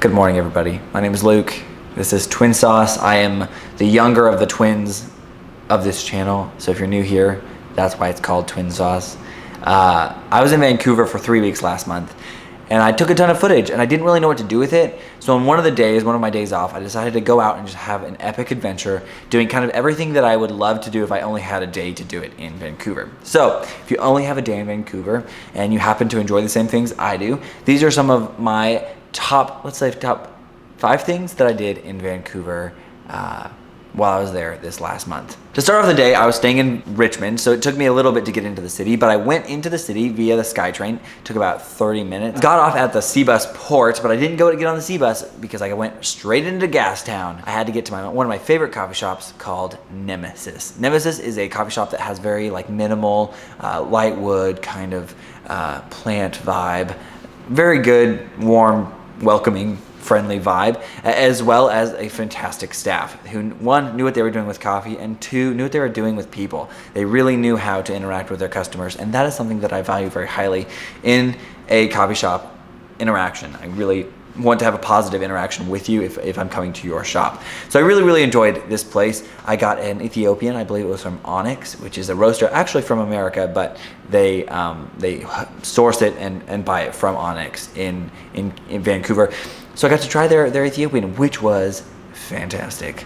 Good morning, everybody. My name is Luke. This is TwinSauce. I am the younger of the twins of this channel. So if you're new here, that's why it's called TwinSauce. I was in Vancouver for 3 weeks last month, and I took a ton of footage, and I didn't really know what to do with it. So on one of my days off, I decided to go out and just have an epic adventure, doing kind of everything that I would love to do if I only had a day to do it in Vancouver. So if you only have a day in Vancouver and you happen to enjoy the same things I do, these are some of my top 5 things that I did in Vancouver while I was there this last month. To start off the day, I was staying in Richmond, so it took me a little bit to get into the city, but I went into the city via the SkyTrain. It took about 30 minutes. Got off at the Seabus port, but I didn't go to get on the Seabus because I went straight into Gastown. I had to get to one of my favorite coffee shops called Nemesis. Nemesis is a coffee shop that has very minimal, light wood kind of plant vibe. Very good, warm, welcoming, friendly vibe, as well as a fantastic staff who, one, knew what they were doing with coffee, and two, knew what they were doing with people. They really knew how to interact with their customers, and that is something that I value very highly in a coffee shop interaction. I really want to have a positive interaction with you if I'm coming to your shop. So I really enjoyed this place. I got an Ethiopian, I believe it was from Onyx, which is a roaster actually from America, but they source it and buy it from Onyx in Vancouver. So I got to try their Ethiopian, which was fantastic.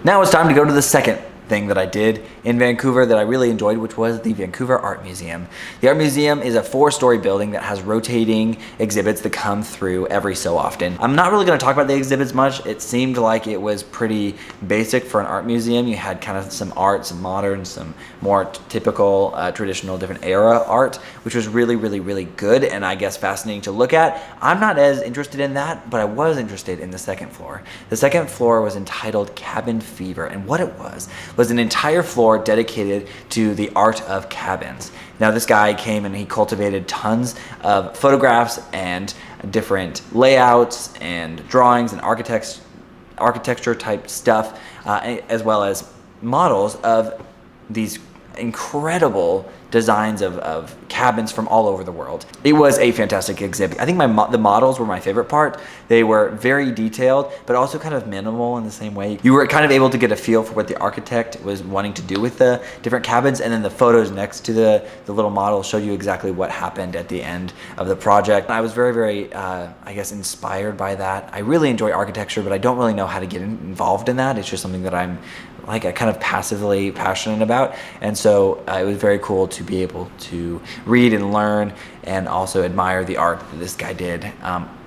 Now it's time to go to the second thing that I did in Vancouver that I really enjoyed, which was the Vancouver Art Museum. The Art Museum is a 4-story building that has rotating exhibits that come through every so often. I'm not really going to talk about the exhibits much. It seemed like it was pretty basic for an art museum. You had kind of some art, some modern, some more typical, traditional, different era art, which was really good and I guess fascinating to look at. I'm not as interested in that, but I was interested in the second floor. The second floor was entitled Cabin Fever, and what it was an entire floor dedicated to the art of cabins. Now this guy came and he cultivated tons of photographs and different layouts and drawings and architecture type stuff, as well as models of these incredible designs of cabins from all over the world. It was a fantastic exhibit. I think the models were my favorite part. They were very detailed, but also kind of minimal in the same way. You were kind of able to get a feel for what the architect was wanting to do with the different cabins, and then the photos next to the little model showed you exactly what happened at the end of the project. I was very, I guess, inspired by that. I really enjoy architecture, but I don't really know how to get involved in that. It's just something that I'm kind of passively passionate about, and so it was very cool to be able to read and learn and also admire the art that this guy did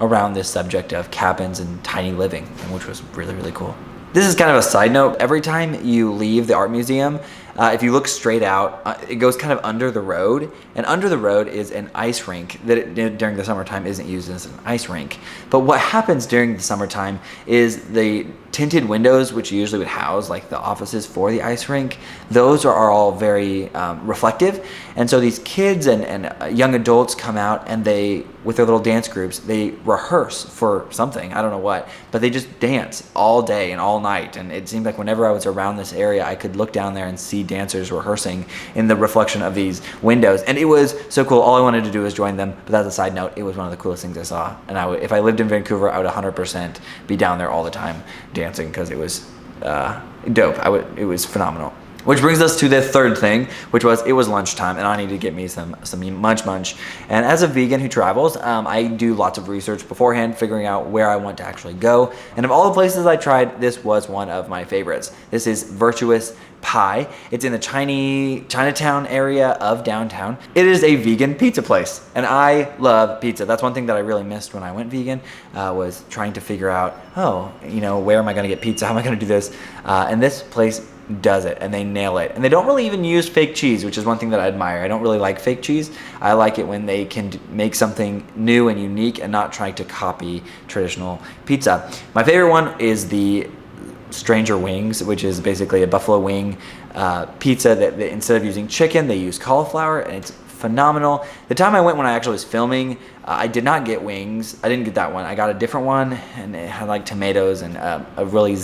around this subject of cabins and tiny living, which was really cool. This is kind of a side note. Every time you leave the art museum, if you look straight out, it goes kind of under the road, and under the road is an ice rink that during the summertime isn't used as an ice rink. But what happens during the summertime is the tinted windows, which usually would house the offices for the ice rink, those are all very reflective, and so these kids and young adults come out and they, with their little dance groups, they rehearse for something, I don't know what, but they just dance all day and all night, and it seemed like whenever I was around this area, I could look down there and see dancers rehearsing in the reflection of these windows, and it was so cool. All I wanted to do was join them, but that's a side note. It was one of the coolest things I saw, and if I lived in Vancouver, I would 100% be down there all the time dancing because it was dope. It was phenomenal. Which brings us to the third thing, which was it was lunchtime and I needed to get me some munch. And as a vegan who travels, I do lots of research beforehand, figuring out where I want to actually go. And of all the places I tried, this was one of my favorites. This is Virtuous Pie. It's in the Chinatown area of downtown. It is a vegan pizza place, and I love pizza. That's one thing that I really missed when I went vegan, was trying to figure out, where am I going to get pizza? How am I going to do this? And this place does it, and they nail it. And they don't really even use fake cheese, which is one thing that I admire. I don't really like fake cheese. I like it when they can make something new and unique and not try to copy traditional pizza. My favorite one is the Stranger Wings, which is basically a buffalo wing pizza that instead of using chicken, they use cauliflower, and it's phenomenal. The time I went when I actually was filming, I did not get wings. I didn't get that one. I got a different one, and it had tomatoes and a really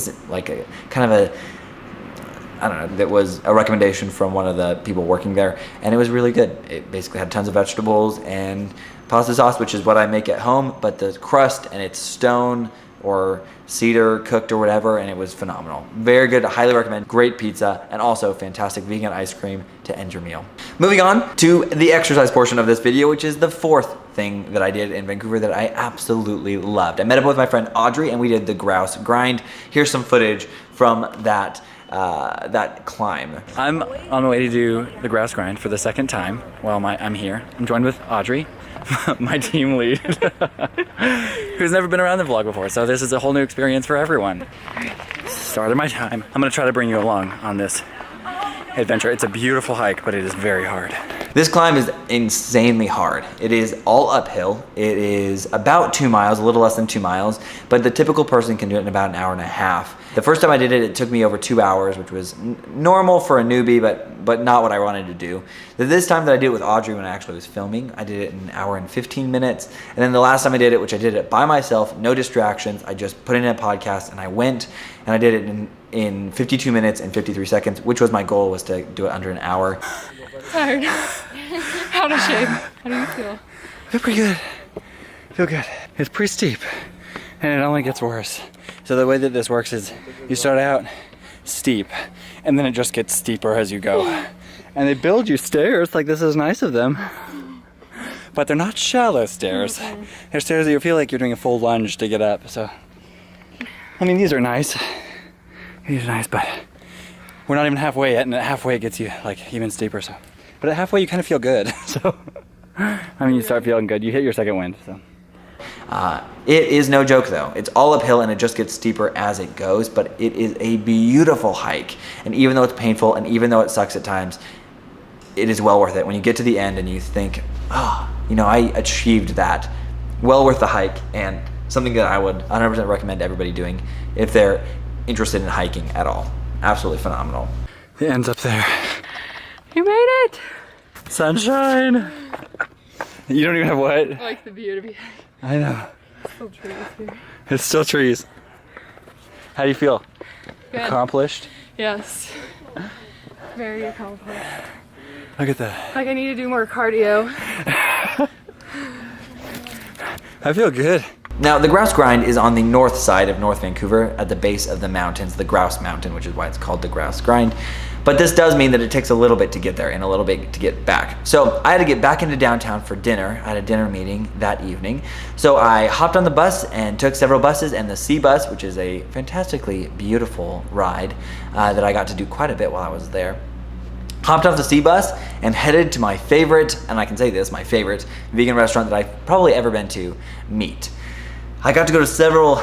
I don't know, that was a recommendation from one of the people working there, and it was really good. It basically had tons of vegetables and pasta sauce, which is what I make at home, but the crust, and it's stone or cedar cooked or whatever, and it was phenomenal. Very good, I highly recommend. Great pizza, and also fantastic vegan ice cream to end your meal. Moving on to the exercise portion of this video, which is the fourth thing that I did in Vancouver that I absolutely loved. I met up with my friend Audrey and we did the Grouse Grind. Here's some footage from that climb. I'm on the way to do the Grouse Grind for the second time while I'm here. I'm joined with Audrey, my team lead, who's never been around the vlog before, so this is a whole new experience for everyone. Start of my time. I'm gonna try to bring you along on this adventure. It's a beautiful hike, but it is very hard. This climb is insanely hard. It is all uphill. It is about 2 miles, a little less than 2 miles, but the typical person can do it in about an hour and a half. The first time I did it, it took me over 2 hours, which was normal for a newbie, but not what I wanted to do. This time that I did it with Audrey when I actually was filming, I did it in an hour and 15 minutes. And then the last time I did it, which I did it by myself, no distractions, I just put in a podcast and I went and I did it in 52 minutes and 53 seconds, which was my goal, was to do it under an hour. Tired. Out of shape. How do you feel? I feel pretty good. I feel good. It's pretty steep, and it only gets worse. So the way that this works is you start out steep, and then it just gets steeper as you go. And they build you stairs, like this is nice of them. But they're not shallow stairs. They're stairs that you feel like you're doing a full lunge to get up. So, I mean, these are nice. These are nice, but we're not even halfway yet, and at halfway it gets you like even steeper. So, but at halfway you kind of feel good. So, I mean, you start feeling good. You hit your second wind. So. It is no joke though. It's all uphill and it just gets steeper as it goes, but it is a beautiful hike. And even though it's painful and even though it sucks at times, it is well worth it. When you get to the end and you think, oh, you know, I achieved that. Well worth the hike, and something that I would 100% recommend everybody doing if they're interested in hiking at all. Absolutely phenomenal. The end's up there. You made it! Sunshine! You don't even have what? I like the view to be. I know. Still trees here. It's still trees. How do you feel? Good. Accomplished? Yes. Very accomplished. Look at that. Like I need to do more cardio. I feel good. Now, the Grouse Grind is on the north side of North Vancouver at the base of the mountains, the Grouse Mountain, which is why it's called the Grouse Grind. But this does mean that it takes a little bit to get there and a little bit to get back. So I had to get back into downtown for dinner. I had a dinner meeting that evening. So I hopped on the bus and took several buses, and the C bus, which is a fantastically beautiful ride that I got to do quite a bit while I was there. Hopped off the C bus and headed to my favorite, and I can say this, my favorite vegan restaurant that I've probably ever been to, Meat. I got to go to several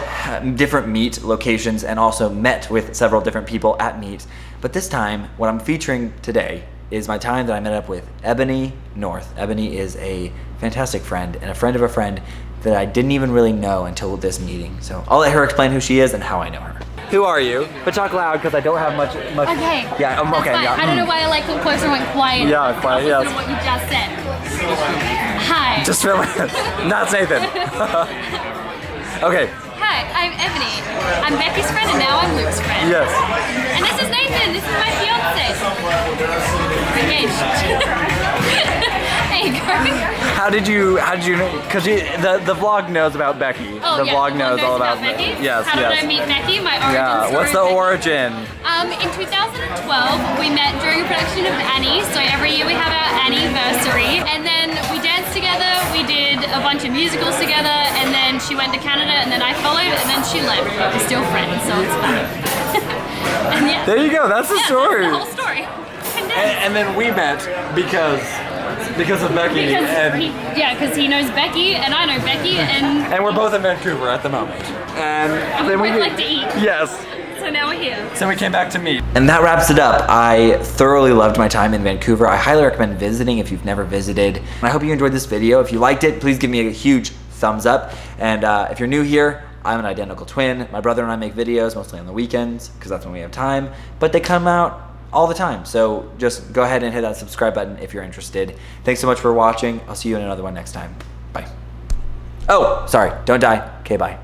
different meat locations and also met with several different people at Meat. But this time, what I'm featuring today is my time that I met up with Ebony North. Ebony is a fantastic friend and a friend of a friend that I didn't even really know until this meeting. So I'll let her explain who she is and how I know her. Who are you? But talk loud because I don't have much. Okay. Yeah, okay. Fine. Yeah. I don't know why I like looked closer and went quiet. Yeah, quiet, yes. Listen to what you just said. Hi. Just feel like, that's Nathan. Okay. Hi, I'm Ebony. I'm Becky's friend and now I'm Luke's friend. Yes. And this is Nathan. This is my fiance. Engaged. Hey, girl. How did you know? Because the vlog knows about Becky. Oh, the yeah, vlog knows all about Becky. Yes, How yes. did I meet Becky? My origin Yeah, story. what's the origin? In 2012, we met during a production of Annie. So every year we have our Anniversary. And then we danced together, we did a bunch of musicals together, and then she went to Canada, and then I followed, and then she left. But we're still friends, so it's fun. And yeah, There you go, that's the story. That's the whole story. And then we met because of Becky. Because he knows Becky, and I know Becky, and And we're both in Vancouver at the moment. And we then both like to eat. Yes. So now we're here. So we came back to meet. And that wraps it up. I thoroughly loved my time in Vancouver. I highly recommend visiting if you've never visited. I hope you enjoyed this video. If you liked it, please give me a huge thumbs up. And if you're new here, I'm an identical twin. My brother and I make videos mostly on the weekends because that's when we have time, but they come out all the time. So just go ahead and hit that subscribe button if you're interested. Thanks so much for watching. I'll see you in another one next time. Bye. Oh, sorry, don't die. Okay, bye.